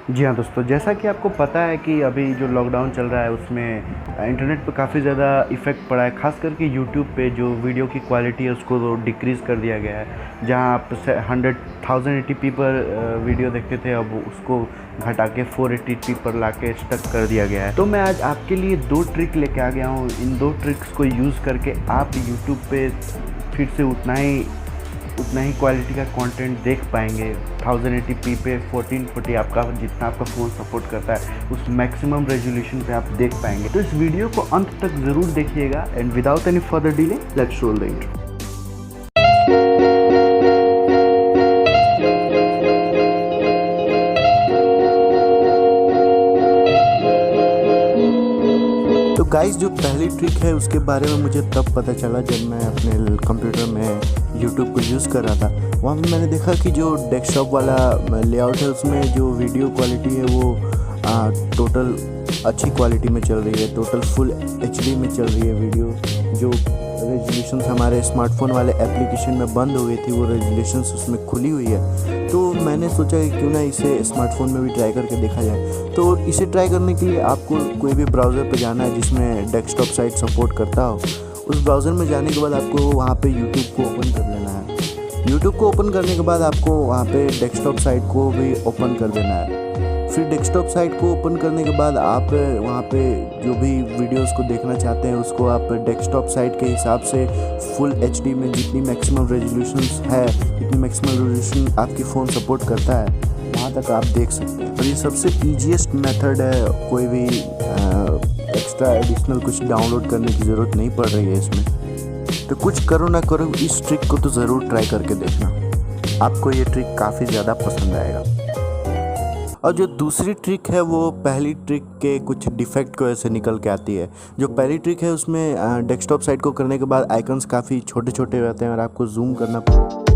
जी हाँ दोस्तों, जैसा कि आपको पता है कि अभी जो लॉकडाउन चल रहा है उसमें इंटरनेट पे काफ़ी ज़्यादा इफ़ेक्ट पड़ा है। ख़ास करके यूट्यूब पे जो वीडियो की क्वालिटी है उसको तो डिक्रीज़ कर दिया गया है। जहाँ आप 1080p पर वीडियो देखते थे, अब उसको घटा के 480p पर ला के स्टक कर दिया गया है। तो मैं आज आपके लिए 2 ट्रिक लेके आ गया हूँ। इन 2 ट्रिक्स को यूज़ करके आप यूट्यूब पे फिर से उतना ही क्वालिटी का कंटेंट देख पाएंगे। 1080p पे 1440 आपका जितना आपका फ़ोन सपोर्ट करता है उस मैक्सिमम रेजोल्यूशन पे आप देख पाएंगे। तो इस वीडियो को अंत तक ज़रूर देखिएगा and without any further delay let's roll the intro. तो गाइस, जो पहली ट्रिक है उसके बारे में मुझे तब पता चला जब मैं अपने कंप्यूटर में YouTube को यूज़ कर रहा था। वहाँ पे मैंने देखा कि जो डेस्कटॉप वाला लेआउट है उसमें जो वीडियो क्वालिटी है वो टोटल अच्छी क्वालिटी में चल रही है, टोटल फुल HD में चल रही है वीडियो। जो रेजोल्यूशन हमारे स्मार्टफोन वाले एप्लीकेशन में बंद हो गई थी वो रेजोल्यूशन उसमें खुली हुई है। तो मैंने सोचा कि क्यों ना इसे स्मार्टफोन में भी ट्राई करके देखा जाए। तो इसे ट्राई करने के लिए आपको कोई भी ब्राउज़र पे जाना है जिसमें डेस्कटॉप साइट सपोर्ट करता हो। उस ब्राउज़र में जाने के बाद आपको वहाँ पे यूट्यूब को ओपन कर लेना है। यूट्यूब को ओपन करने के बाद आपको वहाँ पे डेस्कटॉप साइट को भी ओपन कर देना है। फिर डेस्कटॉप साइट को ओपन करने के बाद आप वहाँ पे जो भी वीडियोस को देखना चाहते हैं उसको आप डेस्कटॉप साइट के हिसाब से फुल HD में जितनी मैक्सिमम रेजोल्यूशन है, जितनी मैक्सिमम रेजोल्यूशन आपकी फ़ोन सपोर्ट करता है वहाँ तक आप देख सकते हैं। और ये सबसे ईजीएस्ट मेथड है, कोई भी एक्स्ट्रा एडिशनल कुछ डाउनलोड करने की ज़रूरत नहीं पड़ रही है इसमें। तो कुछ करो ना करो, इस ट्रिक को तो ज़रूर ट्राई करके देखना, आपको ये ट्रिक काफ़ी ज़्यादा पसंद आएगा। और जो दूसरी ट्रिक है वो पहली ट्रिक के कुछ डिफेक्ट की वजह से निकल के आती है। जो पहली ट्रिक है उसमें डेस्कटॉप साइट को करने के बाद आइकन्स काफ़ी छोटे छोटे रहते हैं और आपको जूम करना है।